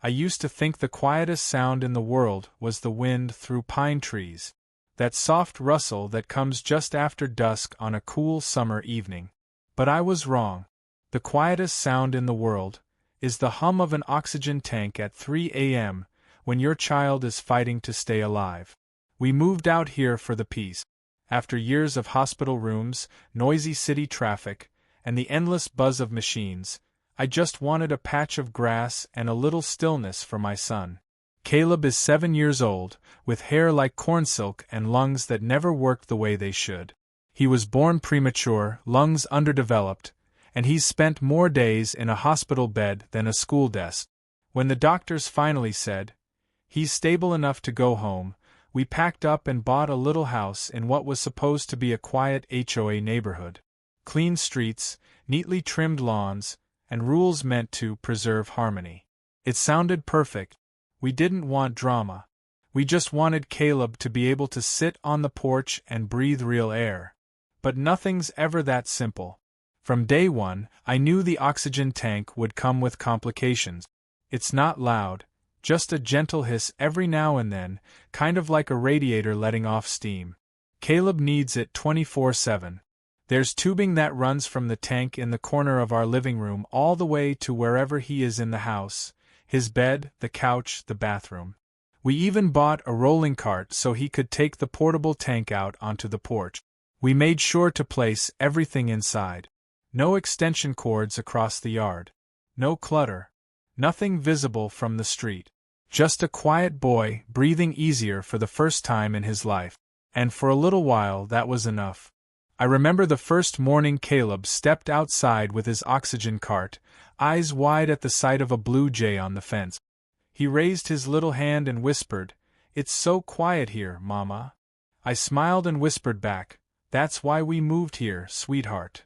I used to think the quietest sound in the world was the wind through pine trees, that soft rustle that comes just after dusk on a cool summer evening. But I was wrong. The quietest sound in the world is the hum of an oxygen tank at 3 a.m. when your child is fighting to stay alive. We moved out here for the peace. After years of hospital rooms, noisy city traffic, and the endless buzz of machines, I just wanted a patch of grass and a little stillness for my son. Caleb is 7 years old, with hair like cornsilk and lungs that never worked the way they should. He was born premature, lungs underdeveloped, and he's spent more days in a hospital bed than a school desk. When the doctors finally said, "He's stable enough to go home," we packed up and bought a little house in what was supposed to be a quiet HOA neighborhood. Clean streets, neatly trimmed lawns, and rules meant to preserve harmony. It sounded perfect. We didn't want drama. We just wanted Caleb to be able to sit on the porch and breathe real air. But nothing's ever that simple. From day one, I knew the oxygen tank would come with complications. It's not loud, just a gentle hiss every now and then, kind of like a radiator letting off steam. Caleb needs it 24/7. There's tubing that runs from the tank in the corner of our living room all the way to wherever he is in the house, his bed, the couch, the bathroom. We even bought a rolling cart so he could take the portable tank out onto the porch. We made sure to place everything inside. No extension cords across the yard. No clutter. Nothing visible from the street. Just a quiet boy breathing easier for the first time in his life. And for a little while that was enough. I remember the first morning Caleb stepped outside with his oxygen cart, eyes wide at the sight of a blue jay on the fence. He raised his little hand and whispered, "It's so quiet here, Mama." I smiled and whispered back, "That's why we moved here, sweetheart."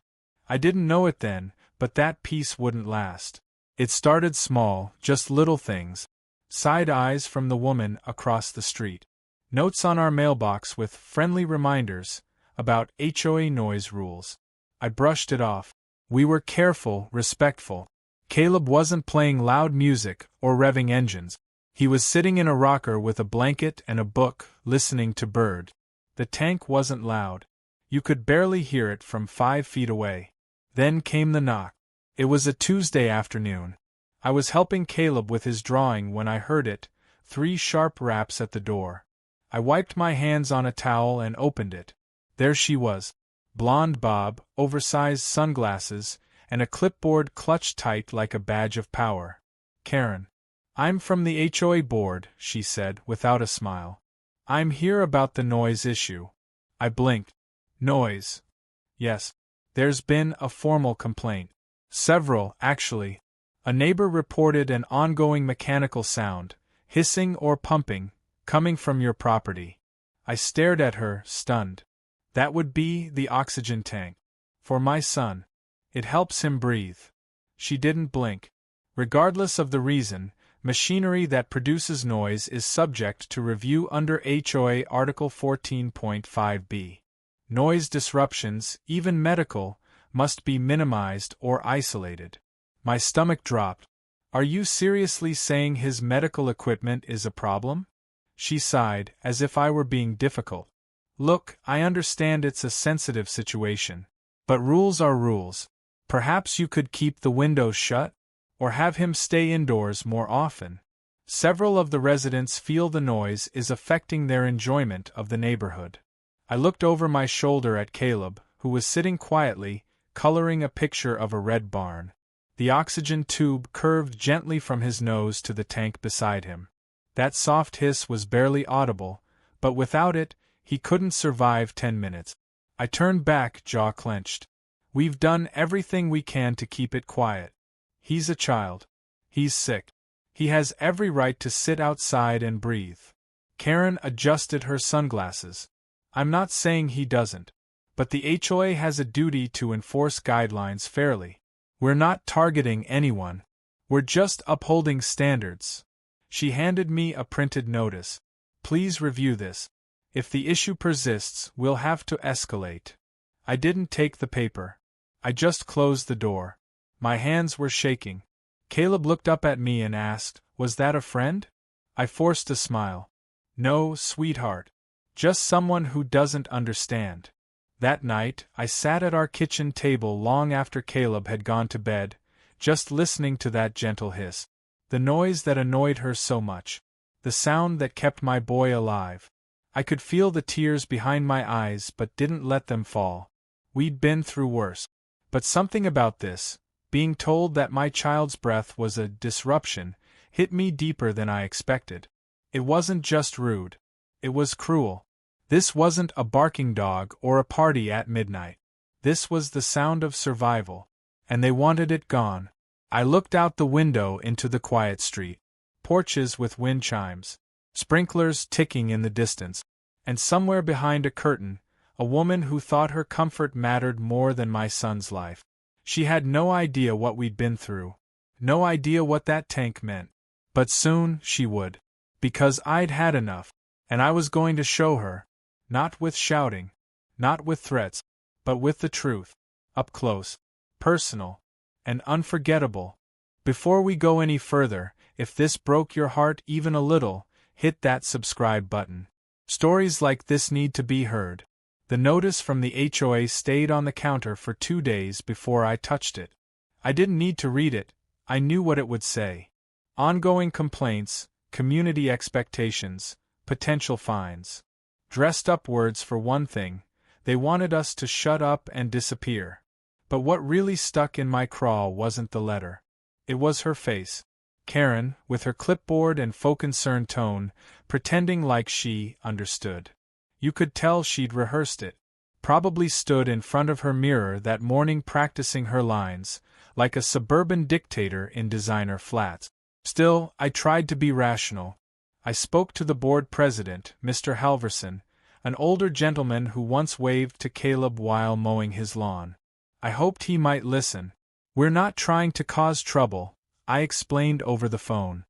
I didn't know it then, but that peace wouldn't last. It started small, just little things. Side eyes from the woman across the street. Notes on our mailbox with friendly reminders about HOA noise rules. I brushed it off. We were careful, respectful. Caleb wasn't playing loud music or revving engines. He was sitting in a rocker with a blanket and a book, listening to birds. The tank wasn't loud. You could barely hear it from 5 feet away. Then came the knock. It was a Tuesday afternoon. I was helping Caleb with his drawing when I heard it, 3 sharp raps at the door. I wiped my hands on a towel and opened it. There she was. Blonde bob, oversized sunglasses, and a clipboard clutched tight like a badge of power. "Karen. I'm from the HOA board," she said, without a smile. "I'm here about the noise issue." I blinked. Noise. Yes. There's been a formal complaint. Several, actually. A neighbor reported an ongoing mechanical sound, hissing or pumping, coming from your property. I stared at her, stunned. That would be the oxygen tank. For my son. It helps him breathe. She didn't blink. Regardless of the reason, machinery that produces noise is subject to review under HOA Article 14.5b. Noise disruptions, even medical, must be minimized or isolated. My stomach dropped. "Are you seriously saying his medical equipment is a problem?" She sighed, as if I were being difficult. "Look, I understand it's a sensitive situation. But rules are rules. Perhaps you could keep the windows shut? Or have him stay indoors more often. Several of the residents feel the noise is affecting their enjoyment of the neighborhood." I looked over my shoulder at Caleb, who was sitting quietly, coloring a picture of a red barn. The oxygen tube curved gently from his nose to the tank beside him. That soft hiss was barely audible, but without it, he couldn't survive 10 minutes. I turned back, jaw clenched. "We've done everything we can to keep it quiet. He's a child. He's sick. He has every right to sit outside and breathe." Karen adjusted her sunglasses. "I'm not saying he doesn't. But the HOA has a duty to enforce guidelines fairly. We're not targeting anyone. We're just upholding standards." She handed me a printed notice. "Please review this. If the issue persists, we'll have to escalate." I didn't take the paper. I just closed the door. My hands were shaking. Caleb looked up at me and asked, Was that a friend? I forced a smile. No, sweetheart. Just someone who doesn't understand. That night, I sat at our kitchen table long after Caleb had gone to bed, just listening to that gentle hiss. The noise that annoyed her so much. The sound that kept my boy alive. I could feel the tears behind my eyes but didn't let them fall. We'd been through worse. But something about this, being told that my child's breath was a disruption, hit me deeper than I expected. It wasn't just rude. It was cruel. This wasn't a barking dog or a party at midnight. This was the sound of survival. And they wanted it gone. I looked out the window into the quiet street. Porches with wind chimes. Sprinklers ticking in the distance. And somewhere behind a curtain, a woman who thought her comfort mattered more than my son's life. She had no idea what we'd been through. No idea what that tank meant. But soon she would. Because I'd had enough. And I was going to show her. Not with shouting. Not with threats. But with the truth. Up close. Personal. And unforgettable. Before we go any further, if this broke your heart even a little, hit that subscribe button. Stories like this need to be heard. The notice from the HOA stayed on the counter for 2 days before I touched it. I didn't need to read it, I knew what it would say. Ongoing complaints, community expectations, potential fines. Dressed up words for one thing, they wanted us to shut up and disappear. But what really stuck in my craw wasn't the letter. It was her face. Karen, with her clipboard and faux concerned tone, pretending like she understood. You could tell she'd rehearsed it. Probably stood in front of her mirror that morning practicing her lines, like a suburban dictator in designer flats. Still, I tried to be rational. I spoke to the board president, Mr. Halverson, an older gentleman who once waved to Caleb while mowing his lawn. I hoped he might listen. We're not trying to cause trouble, I explained over the phone.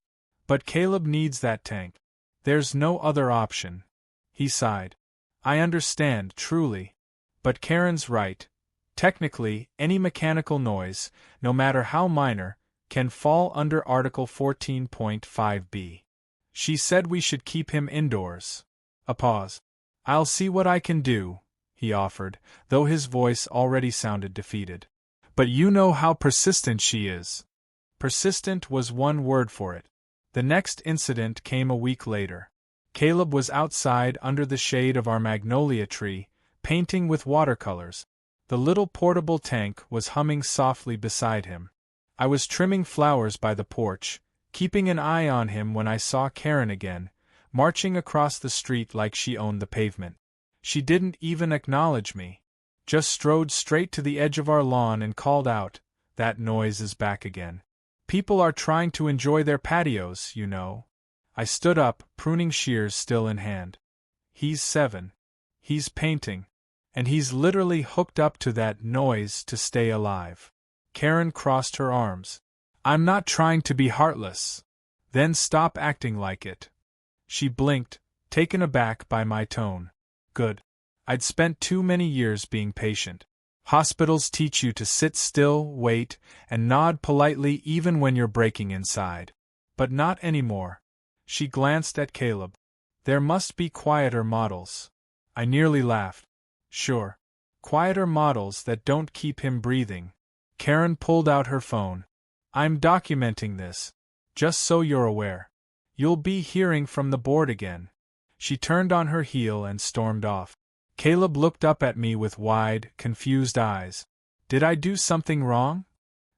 But Caleb needs that tank. There's no other option. He sighed. I understand, truly. But Karen's right. Technically, any mechanical noise, no matter how minor, can fall under Article 14.5b. She said we should keep him indoors. A pause. I'll see what I can do, he offered, though his voice already sounded defeated. But you know how persistent she is. Persistent was one word for it. The next incident came a week later. Caleb was outside under the shade of our magnolia tree, painting with watercolors. The little portable tank was humming softly beside him. I was trimming flowers by the porch, keeping an eye on him when I saw Karen again, marching across the street like she owned the pavement. She didn't even acknowledge me. Just strode straight to the edge of our lawn and called out, "That noise is back again. People are trying to enjoy their patios, you know." I stood up, pruning shears still in hand. He's 7. He's painting. And he's literally hooked up to that noise to stay alive. Karen crossed her arms. I'm not trying to be heartless. Then stop acting like it. She blinked, taken aback by my tone. Good. I'd spent too many years being patient. Hospitals teach you to sit still, wait, and nod politely even when you're breaking inside. But not anymore. She glanced at Caleb. There must be quieter models. I nearly laughed. Sure. Quieter models that don't keep him breathing. Karen pulled out her phone. I'm documenting this. Just so you're aware. You'll be hearing from the board again. She turned on her heel and stormed off. Caleb looked up at me with wide, confused eyes. Did I do something wrong?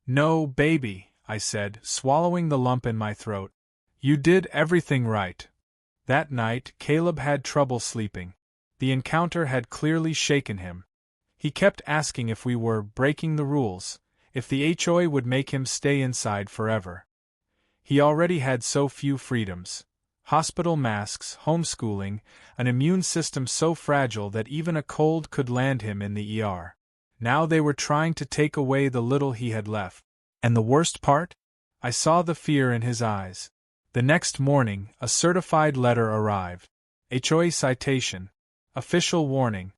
No, baby, I said, swallowing the lump in my throat. You did everything right. That night, Caleb had trouble sleeping. The encounter had clearly shaken him. He kept asking if we were breaking the rules, if the HOA would make him stay inside forever. He already had so few freedoms. Hospital masks, homeschooling, an immune system so fragile that even a cold could land him in the ER. Now they were trying to take away the little he had left. And the worst part? I saw the fear in his eyes. The next morning, a certified letter arrived. HOA citation. Official warning.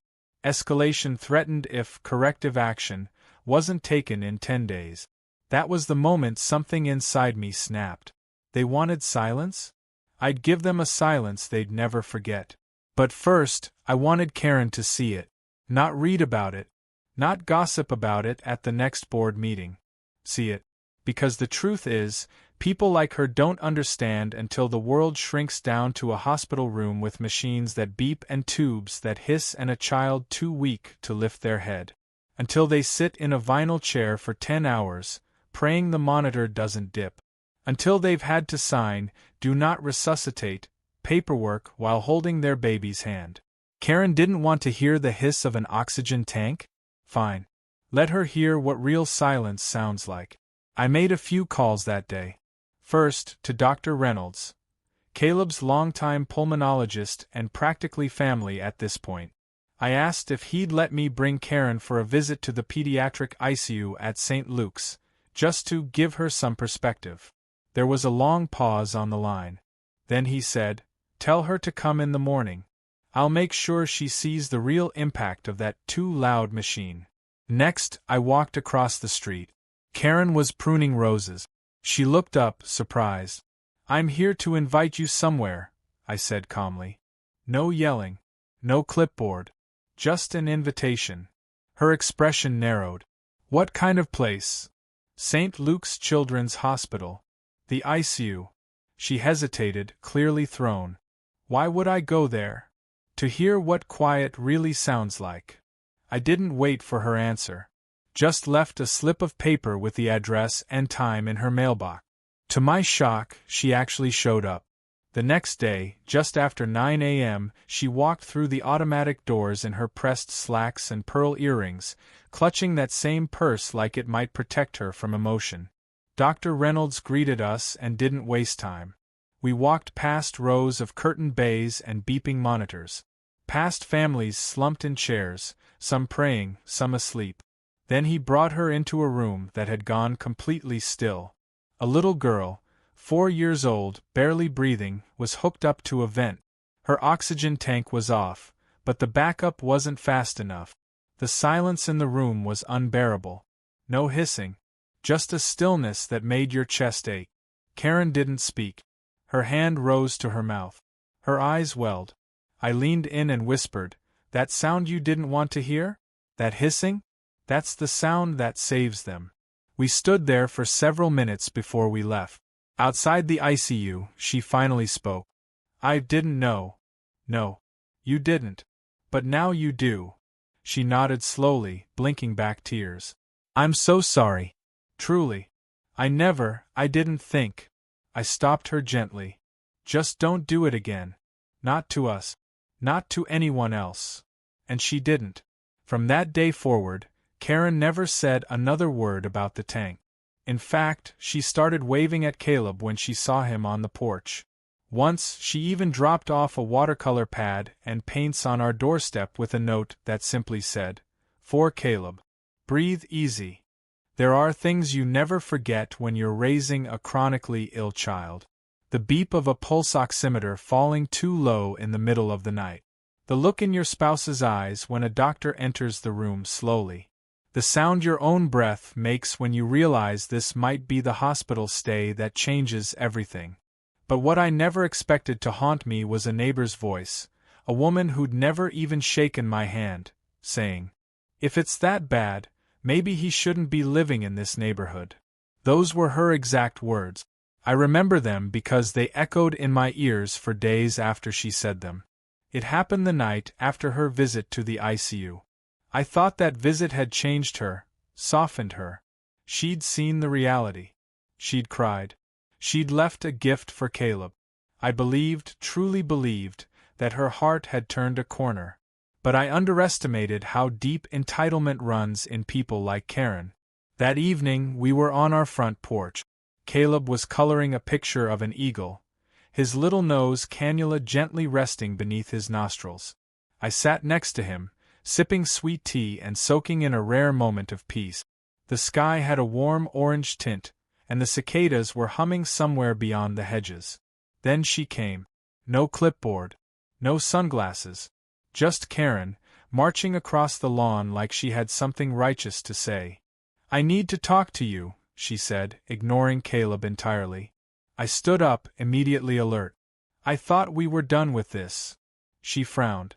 Escalation threatened if corrective action wasn't taken in 10 days. That was the moment something inside me snapped. They wanted silence? I'd give them a silence they'd never forget. But first, I wanted Karen to see it. Not read about it. Not gossip about it at the next board meeting. See it. Because the truth is, people like her don't understand until the world shrinks down to a hospital room with machines that beep and tubes that hiss and a child too weak to lift their head. Until they sit in a vinyl chair for 10 hours, praying the monitor doesn't dip. Until they've had to sign, "Do not resuscitate," paperwork while holding their baby's hand. Karen didn't want to hear the hiss of an oxygen tank? Fine. Let her hear what real silence sounds like. I made a few calls that day. First, to Dr. Reynolds, Caleb's longtime pulmonologist and practically family at this point. I asked if he'd let me bring Karen for a visit to the pediatric ICU at St. Luke's, just to give her some perspective. There was a long pause on the line. Then he said, "Tell her to come in the morning. I'll make sure she sees the real impact of that too loud machine." Next, I walked across the street. Karen was pruning roses. She looked up, surprised. "I'm here to invite you somewhere," I said calmly. No yelling. No clipboard. Just an invitation. Her expression narrowed. "What kind of place?" "St. Luke's Children's Hospital. The ICU." She hesitated, clearly thrown. "Why would I go there?" "To hear what quiet really sounds like." I didn't wait for her answer. Just left a slip of paper with the address and time in her mailbox. To my shock, she actually showed up. The next day, just after 9 a.m., she walked through the automatic doors in her pressed slacks and pearl earrings, clutching that same purse like it might protect her from emotion. Dr. Reynolds greeted us and didn't waste time. We walked past rows of curtained bays and beeping monitors. Past families slumped in chairs, some praying, some asleep. Then he brought her into a room that had gone completely still. A little girl, 4 years old, barely breathing, was hooked up to a vent. Her oxygen tank was off, but the backup wasn't fast enough. The silence in the room was unbearable. No hissing. Just a stillness that made your chest ache. Karen didn't speak. Her hand rose to her mouth. Her eyes welled. I leaned in and whispered, "That sound you didn't want to hear? That hissing? That's the sound that saves them." We stood there for several minutes before we left. Outside the ICU, she finally spoke. "I didn't know." "No. You didn't. But now you do." She nodded slowly, blinking back tears. "I'm so sorry. Truly. I didn't think." I stopped her gently. "Just don't do it again. Not to us. Not to anyone else." And she didn't. From that day forward, Karen never said another word about the tank. In fact, she started waving at Caleb when she saw him on the porch. Once, she even dropped off a watercolor pad and paints on our doorstep with a note that simply said, "For Caleb. Breathe easy. There are things you never forget when you're raising a chronically ill child." The beep of a pulse oximeter falling too low in the middle of the night. The look in your spouse's eyes when a doctor enters the room slowly. The sound your own breath makes when you realize this might be the hospital stay that changes everything. But what I never expected to haunt me was a neighbor's voice, a woman who'd never even shaken my hand, saying, "If it's that bad, maybe he shouldn't be living in this neighborhood." Those were her exact words. I remember them because they echoed in my ears for days after she said them. It happened the night after her visit to the ICU. I thought that visit had changed her, softened her. She'd seen the reality. She'd cried. She'd left a gift for Caleb. I believed, truly believed, that her heart had turned a corner. But I underestimated how deep entitlement runs in people like Karen. That evening, we were on our front porch. Caleb was coloring a picture of an eagle, his little nose cannula gently resting beneath his nostrils. I sat next to him, sipping sweet tea and soaking in a rare moment of peace. The sky had a warm orange tint, and the cicadas were humming somewhere beyond the hedges. Then she came. No clipboard. No sunglasses. Just Karen, marching across the lawn like she had something righteous to say. "I need to talk to you," she said, ignoring Caleb entirely. I stood up, immediately alert. I thought we were done with this. She frowned.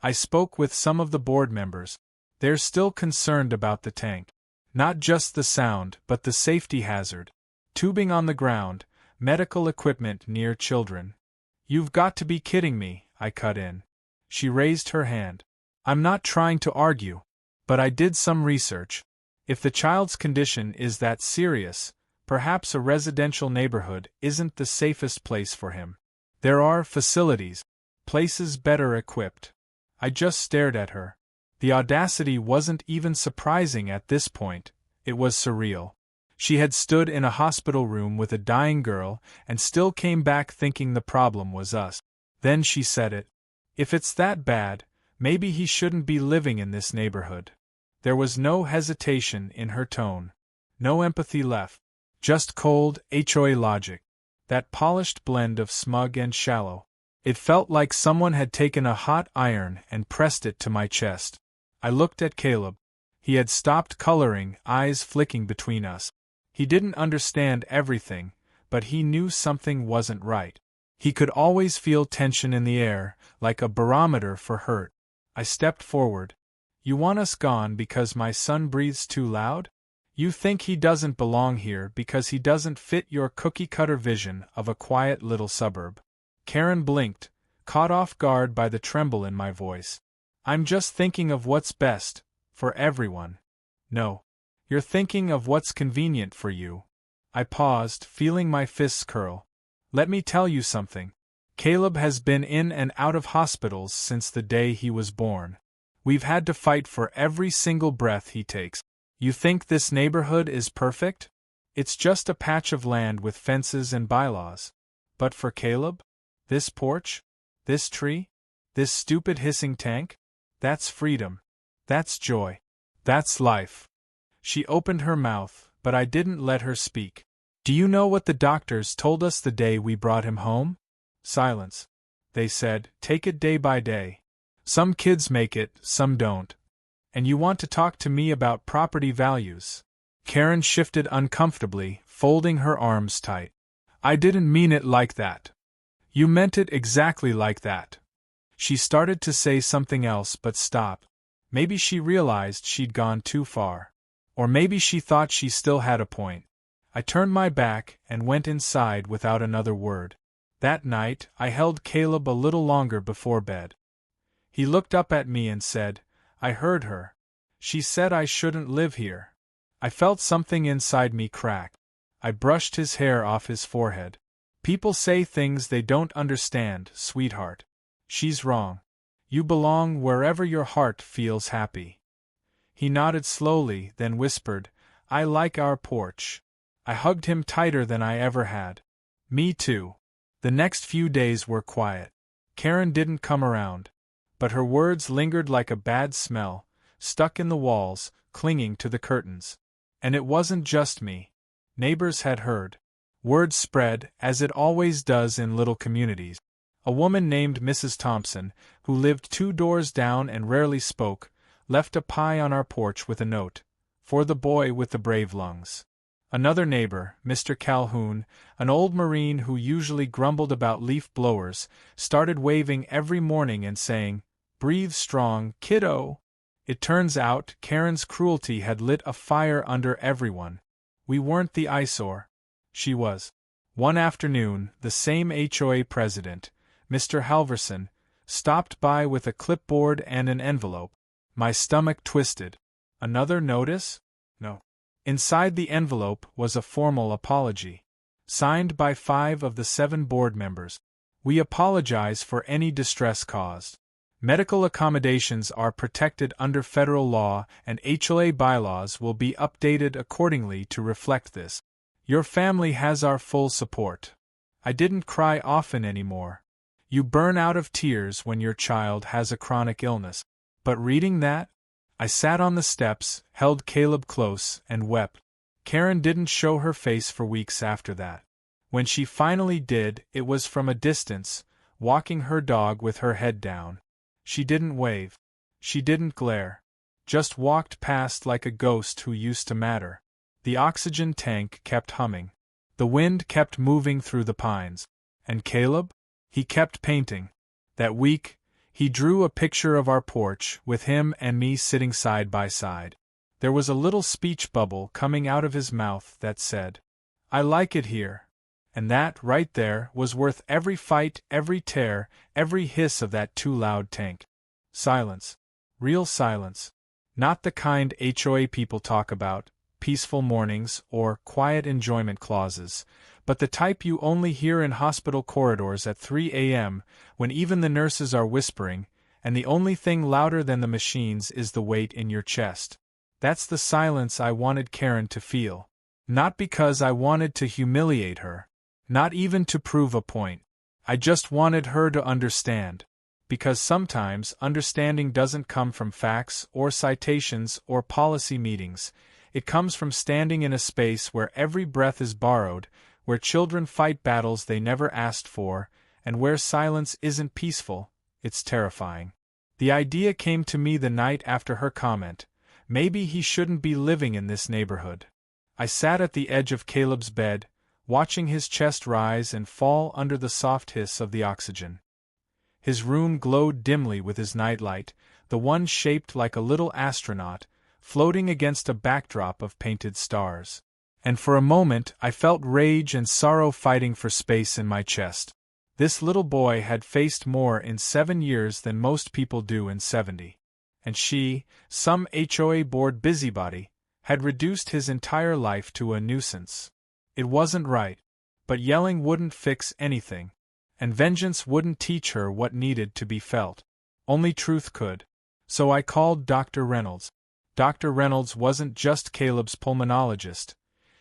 I spoke with some of the board members. They're still concerned about the tank. Not just the sound, but the safety hazard. Tubing on the ground, medical equipment near children. You've got to be kidding me, I cut in. She raised her hand. I'm not trying to argue, but I did some research. If the child's condition is that serious, perhaps a residential neighborhood isn't the safest place for him. There are facilities, places better equipped. I just stared at her. The audacity wasn't even surprising at this point, it was surreal. She had stood in a hospital room with a dying girl and still came back thinking the problem was us. Then she said it. If it's that bad, maybe he shouldn't be living in this neighborhood. There was no hesitation in her tone. No empathy left. Just cold, HOA logic. That polished blend of smug and shallow. It felt like someone had taken a hot iron and pressed it to my chest. I looked at Caleb. He had stopped coloring, eyes flicking between us. He didn't understand everything, but he knew something wasn't right. He could always feel tension in the air, like a barometer for hurt. I stepped forward. You want us gone because my son breathes too loud? You think he doesn't belong here because he doesn't fit your cookie-cutter vision of a quiet little suburb? Karen blinked, caught off guard by the tremble in my voice. I'm just thinking of what's best, for everyone. No. You're thinking of what's convenient for you. I paused, feeling my fists curl. Let me tell you something. Caleb has been in and out of hospitals since the day he was born. We've had to fight for every single breath he takes. You think this neighborhood is perfect? It's just a patch of land with fences and bylaws. But for Caleb? This porch? This tree? This stupid hissing tank? That's freedom. That's joy. That's life. She opened her mouth, but I didn't let her speak. Do you know what the doctors told us the day we brought him home? Silence. They said, take it day by day. Some kids make it, some don't. And you want to talk to me about property values? Karen shifted uncomfortably, folding her arms tight. I didn't mean it like that. You meant it exactly like that. She started to say something else but stopped. Maybe she realized she'd gone too far. Or maybe she thought she still had a point. I turned my back and went inside without another word. That night, I held Caleb a little longer before bed. He looked up at me and said, I heard her. She said I shouldn't live here. I felt something inside me crack. I brushed his hair off his forehead. People say things they don't understand, sweetheart. She's wrong. You belong wherever your heart feels happy. He nodded slowly, then whispered, I like our porch. I hugged him tighter than I ever had. Me too. The next few days were quiet. Karen didn't come around. But her words lingered like a bad smell, stuck in the walls, clinging to the curtains. And it wasn't just me. Neighbors had heard. Word spread, as it always does in little communities. A woman named Mrs. Thompson, who lived 2 doors down and rarely spoke, left a pie on our porch with a note, for the boy with the brave lungs. Another neighbor, Mr. Calhoun, an old Marine who usually grumbled about leaf blowers, started waving every morning and saying, Breathe strong, kiddo. It turns out Karen's cruelty had lit a fire under everyone. We weren't the eyesore. She was. One afternoon, the same HOA president, Mr. Halverson, stopped by with a clipboard and an envelope. My stomach twisted. Another notice? No. Inside the envelope was a formal apology. Signed by 5 of the 7 board members. We apologize for any distress caused. Medical accommodations are protected under federal law and HOA bylaws will be updated accordingly to reflect this. Your family has our full support. I didn't cry often anymore. You burn out of tears when your child has a chronic illness. But reading that? I sat on the steps, held Caleb close, and wept. Karen didn't show her face for weeks after that. When she finally did, it was from a distance, walking her dog with her head down. She didn't wave. She didn't glare. Just walked past like a ghost who used to matter. The oxygen tank kept humming. The wind kept moving through the pines. And Caleb? He kept painting. That week, he drew a picture of our porch, with him and me sitting side by side. There was a little speech bubble coming out of his mouth that said, "I like it here." And that, right there, was worth every fight, every tear, every hiss of that too loud tank. Silence. Real silence. Not the kind HOA people talk about, peaceful mornings, or quiet enjoyment clauses, but the type you only hear in hospital corridors at 3 a.m., when even the nurses are whispering, and the only thing louder than the machines is the weight in your chest. That's the silence I wanted Karen to feel. Not because I wanted to humiliate her. Not even to prove a point. I just wanted her to understand. Because sometimes understanding doesn't come from facts or citations or policy meetings. It comes from standing in a space where every breath is borrowed, where children fight battles they never asked for, and where silence isn't peaceful, it's terrifying. The idea came to me the night after her comment. Maybe he shouldn't be living in this neighborhood. I sat at the edge of Caleb's bed, watching his chest rise and fall under the soft hiss of the oxygen. His room glowed dimly with his nightlight, the one shaped like a little astronaut, floating against a backdrop of painted stars. And for a moment I felt rage and sorrow fighting for space in my chest. This little boy had faced more in 7 years than most people do in 70. And she, some HOA board busybody, had reduced his entire life to a nuisance. It wasn't right. But yelling wouldn't fix anything. And vengeance wouldn't teach her what needed to be felt. Only truth could. So I called Dr. Reynolds. Dr. Reynolds wasn't just Caleb's pulmonologist.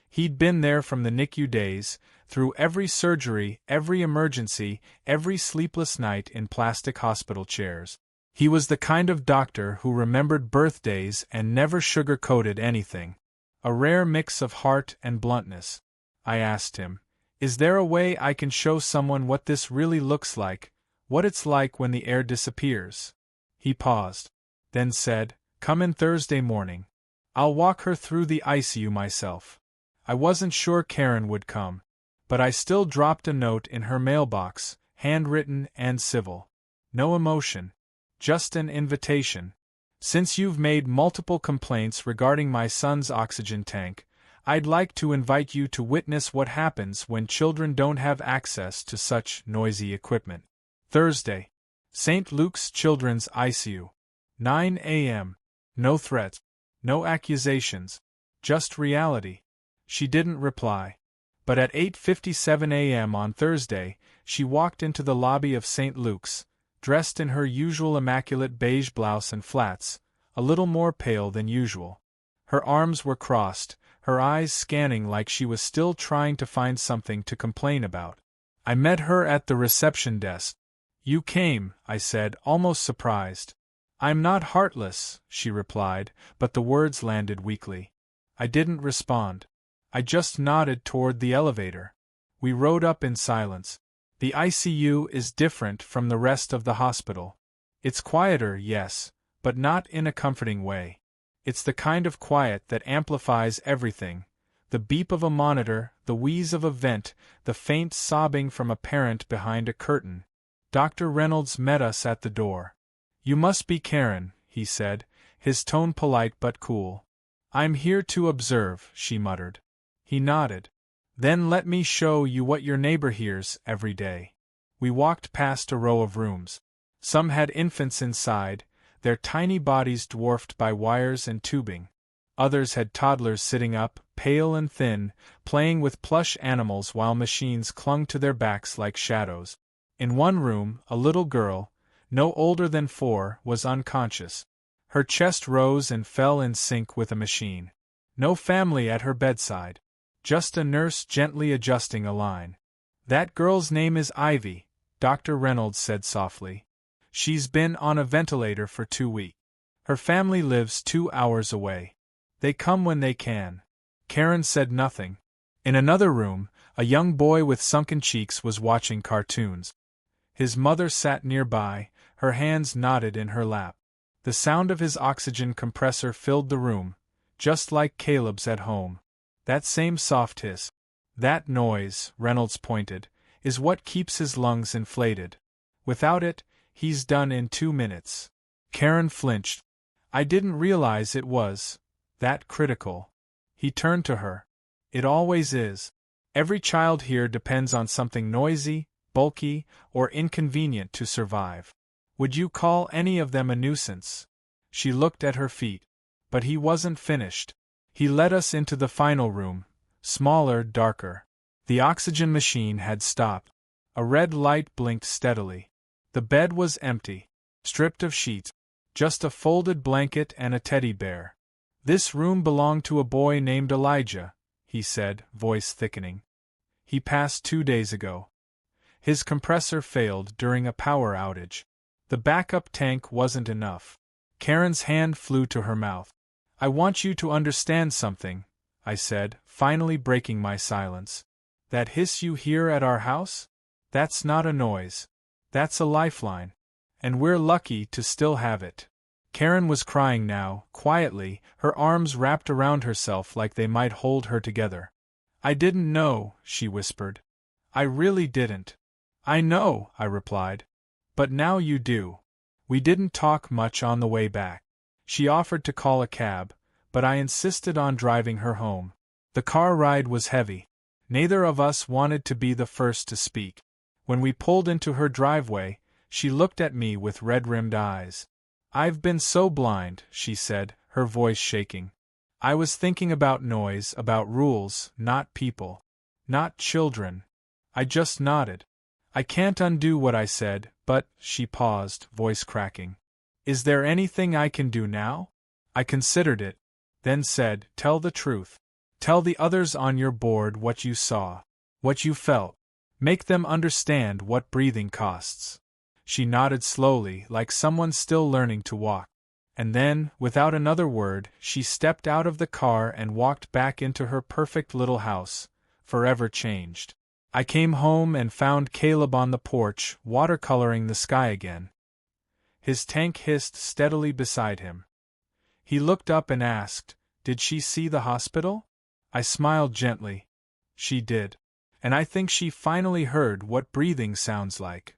He'd been there from the NICU days, through every surgery, every emergency, every sleepless night in plastic hospital chairs. He was the kind of doctor who remembered birthdays and never sugar-coated anything. A rare mix of heart and bluntness. I asked him, "Is there a way I can show someone what this really looks like, what it's like when the air disappears?" He paused, then said, "Come in Thursday morning. I'll walk her through the ICU myself." I wasn't sure Karen would come, but I still dropped a note in her mailbox, handwritten and civil. No emotion. Just an invitation. "Since you've made multiple complaints regarding my son's oxygen tank, I'd like to invite you to witness what happens when children don't have access to such noisy equipment. Thursday. St. Luke's Children's ICU. 9 a.m. No threats. No accusations. Just reality." She didn't reply. But at 8:57 a.m. on Thursday, she walked into the lobby of St. Luke's, dressed in her usual immaculate beige blouse and flats, a little more pale than usual. Her arms were crossed, her eyes scanning like she was still trying to find something to complain about. I met her at the reception desk. "You came," I said, almost surprised. "I'm not heartless," she replied, but the words landed weakly. I didn't respond. I just nodded toward the elevator. We rode up in silence. The ICU is different from the rest of the hospital. It's quieter, yes, but not in a comforting way. It's the kind of quiet that amplifies everything. The beep of a monitor, the wheeze of a vent, the faint sobbing from a parent behind a curtain. Dr. Reynolds met us at the door. "You must be Karen," he said, his tone polite but cool. "I'm here to observe," she muttered. He nodded. "Then let me show you what your neighbor hears every day." We walked past a row of rooms. Some had infants inside, their tiny bodies dwarfed by wires and tubing. Others had toddlers sitting up, pale and thin, playing with plush animals while machines clung to their backs like shadows. In one room, a little girl, no older than 4, was unconscious. Her chest rose and fell in sync with a machine. No family at her bedside. Just a nurse gently adjusting a line. "That girl's name is Ivy," Dr. Reynolds said softly. "She's been on a ventilator for 2 weeks. Her family lives 2 hours away. They come when they can." Karen said nothing. In another room, a young boy with sunken cheeks was watching cartoons. His mother sat nearby, her hands knotted in her lap. The sound of his oxygen compressor filled the room, just like Caleb's at home. That same soft hiss. That noise, Reynolds pointed, is what keeps his lungs inflated. Without it, he's done in 2 minutes. Karen flinched. I didn't realize it was that critical. He turned to her. It always is. Every child here depends on something noisy, bulky, or inconvenient to survive. Would you call any of them a nuisance? She looked at her feet. But he wasn't finished. He led us into the final room, smaller, darker. The oxygen machine had stopped. A red light blinked steadily. The bed was empty, stripped of sheets, just a folded blanket and a teddy bear. This room belonged to a boy named Elijah, he said, voice thickening. He passed 2 days ago. His compressor failed during a power outage. The backup tank wasn't enough. Karen's hand flew to her mouth. I want you to understand something, I said, finally breaking my silence. That hiss you hear at our house? That's not a noise. That's a lifeline. And we're lucky to still have it. Karen was crying now, quietly, her arms wrapped around herself like they might hold her together. I didn't know, she whispered. I really didn't. I know, I replied. But now you do. We didn't talk much on the way back. She offered to call a cab, but I insisted on driving her home. The car ride was heavy. Neither of us wanted to be the first to speak. When we pulled into her driveway, she looked at me with red-rimmed eyes. I've been so blind, she said, her voice shaking. I was thinking about noise, about rules, not people. Not children. I just nodded. I can't undo what I said, but, she paused, voice cracking. Is there anything I can do now? I considered it, then said, tell the truth. Tell the others on your board what you saw, what you felt. Make them understand what breathing costs. She nodded slowly, like someone still learning to walk. And then, without another word, she stepped out of the car and walked back into her perfect little house, forever changed. I came home and found Caleb on the porch, watercoloring the sky again. His tank hissed steadily beside him. He looked up and asked, Did she see the hospital? I smiled gently. She did. And I think she finally heard what breathing sounds like.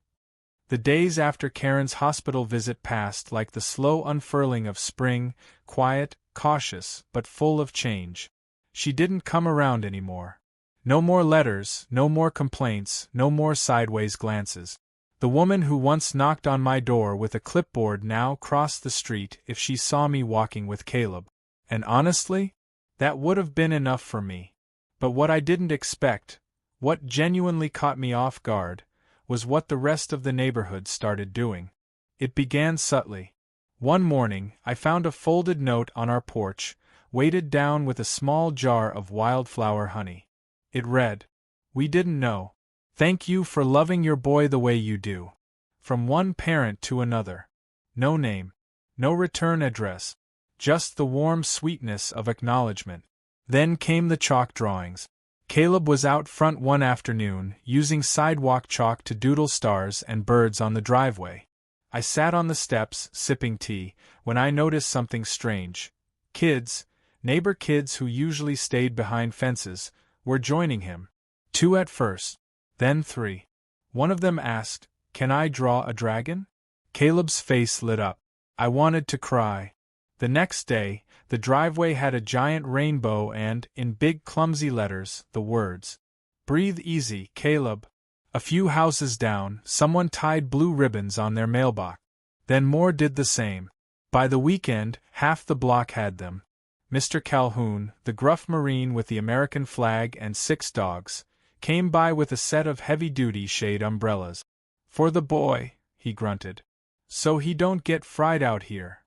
The days after Karen's hospital visit passed like the slow unfurling of spring, quiet, cautious, but full of change. She didn't come around anymore. No more letters, no more complaints, no more sideways glances. The woman who once knocked on my door with a clipboard now crossed the street if she saw me walking with Caleb. And honestly, that would have been enough for me. But what I didn't expect, what genuinely caught me off guard, was what the rest of the neighborhood started doing. It began subtly. One morning, I found a folded note on our porch, weighted down with a small jar of wildflower honey. It read, We didn't know. Thank you for loving your boy the way you do. From one parent to another. No name. No return address. Just the warm sweetness of acknowledgement. Then came the chalk drawings. Caleb was out front one afternoon, using sidewalk chalk to doodle stars and birds on the driveway. I sat on the steps, sipping tea, when I noticed something strange. Kids, neighbor kids who usually stayed behind fences, were joining him. 2 at first. Then 3. One of them asked, Can I draw a dragon? Caleb's face lit up. I wanted to cry. The next day, the driveway had a giant rainbow and, in big clumsy letters, the words, Breathe easy, Caleb. A few houses down, someone tied blue ribbons on their mailbox. Then more did the same. By the weekend, half the block had them. Mr. Calhoun, the gruff Marine with the American flag and 6 dogs, came by with a set of heavy-duty shade umbrellas. For the boy, he grunted. So he don't get fried out here.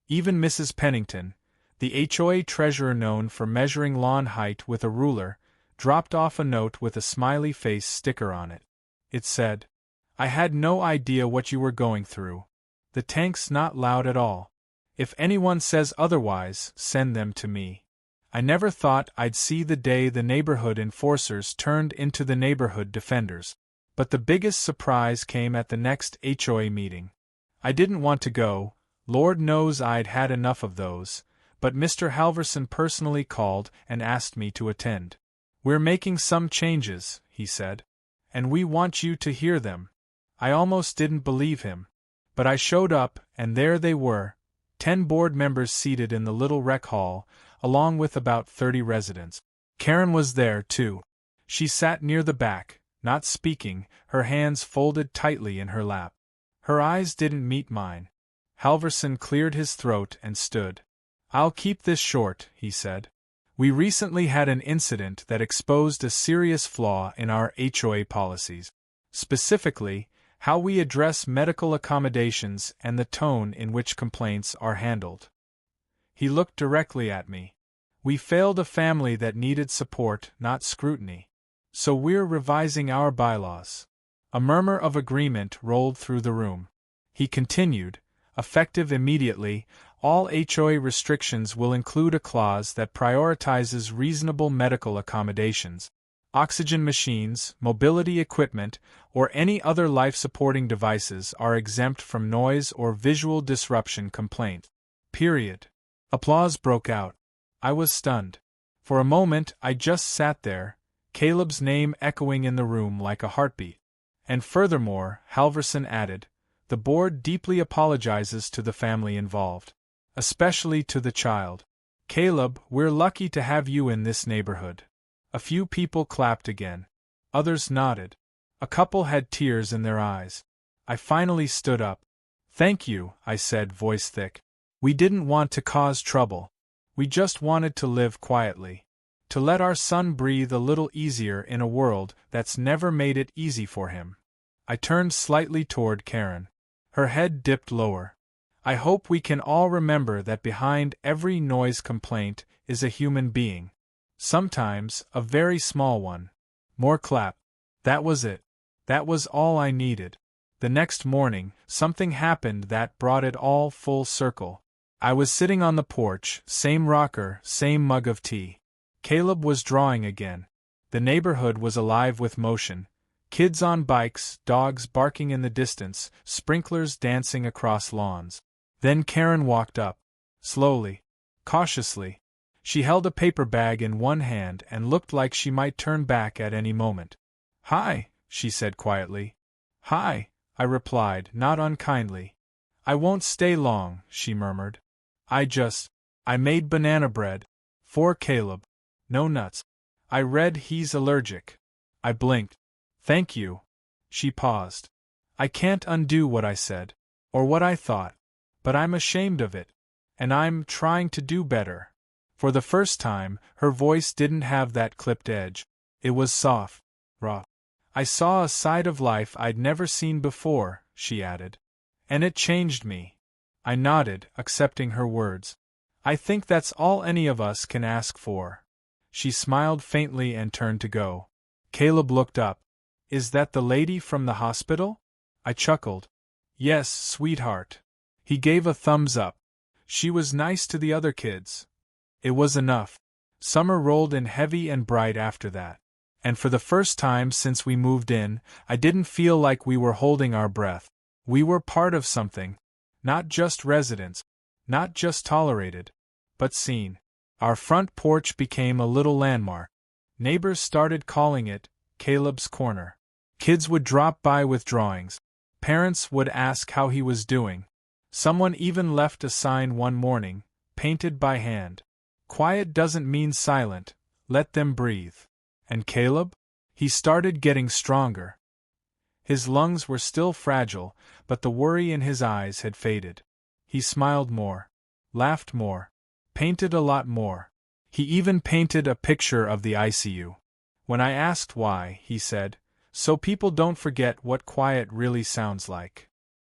Even Mrs. Pennington, the HOA treasurer known for measuring lawn height with a ruler, dropped off a note with a smiley face sticker on it. It said, I had no idea what you were going through. The tank's not loud at all. If anyone says otherwise, send them to me. I never thought I'd see the day the neighborhood enforcers turned into the neighborhood defenders. But the biggest surprise came at the next HOA meeting. I didn't want to go, Lord knows I'd had enough of those, but Mr. Halverson personally called and asked me to attend. "We're making some changes," he said. "And we want you to hear them." I almost didn't believe him. But I showed up, and there they were, 10 board members seated in the little rec hall, along with about 30 residents. Karen was there, too. She sat near the back, not speaking, her hands folded tightly in her lap. Her eyes didn't meet mine. Halverson cleared his throat and stood. "I'll keep this short," he said. "We recently had an incident that exposed a serious flaw in our HOA policies. Specifically, how we address medical accommodations and the tone in which complaints are handled." He looked directly at me. "We failed a family that needed support, not scrutiny. So we're revising our bylaws." A murmur of agreement rolled through the room. He continued, "Effective immediately, all HOA restrictions will include a clause that prioritizes reasonable medical accommodations. Oxygen machines, mobility equipment, or any other life-supporting devices are exempt from noise or visual disruption complaint. Period." Applause broke out. I was stunned. For a moment I just sat there, Caleb's name echoing in the room like a heartbeat. "And furthermore," Halverson added, "the board deeply apologizes to the family involved. Especially to the child. Caleb, we're lucky to have you in this neighborhood." A few people clapped again. Others nodded. A couple had tears in their eyes. I finally stood up. "Thank you," I said, voice thick. "We didn't want to cause trouble. We just wanted to live quietly. To let our son breathe a little easier in a world that's never made it easy for him." I turned slightly toward Karen. Her head dipped lower. "I hope we can all remember that behind every noise complaint is a human being. Sometimes, a very small one." More clap. That was it. That was all I needed. The next morning, something happened that brought it all full circle. I was sitting on the porch, same rocker, same mug of tea. Caleb was drawing again. The neighborhood was alive with motion. Kids on bikes, dogs barking in the distance, sprinklers dancing across lawns. Then Karen walked up. Slowly. Cautiously. She held a paper bag in one hand and looked like she might turn back at any moment. "Hi," she said quietly. "Hi," I replied, not unkindly. "I won't stay long," she murmured. I made banana bread. For Caleb. No nuts. I read he's allergic." I blinked. "Thank you." She paused. "I can't undo what I said. Or what I thought. But I'm ashamed of it. And I'm trying to do better." For the first time, her voice didn't have that clipped edge. It was soft, raw. "I saw a side of life I'd never seen before," she added. "And it changed me." I nodded, accepting her words. "I think that's all any of us can ask for." She smiled faintly and turned to go. Caleb looked up. "Is that the lady from the hospital?" I chuckled. "Yes, sweetheart." He gave a thumbs up. "She was nice to the other kids." It was enough. Summer rolled in heavy and bright after that. And for the first time since we moved in, I didn't feel like we were holding our breath. We were part of something. Not just residents. Not just tolerated. But seen. Our front porch became a little landmark. Neighbors started calling it Caleb's Corner. Kids would drop by with drawings. Parents would ask how he was doing. Someone even left a sign one morning, painted by hand. "Quiet doesn't mean silent, let them breathe." And Caleb? He started getting stronger. His lungs were still fragile, but the worry in his eyes had faded. He smiled more. Laughed more. Painted a lot more. He even painted a picture of the ICU. When I asked why, he said, "So people don't forget what quiet really sounds like."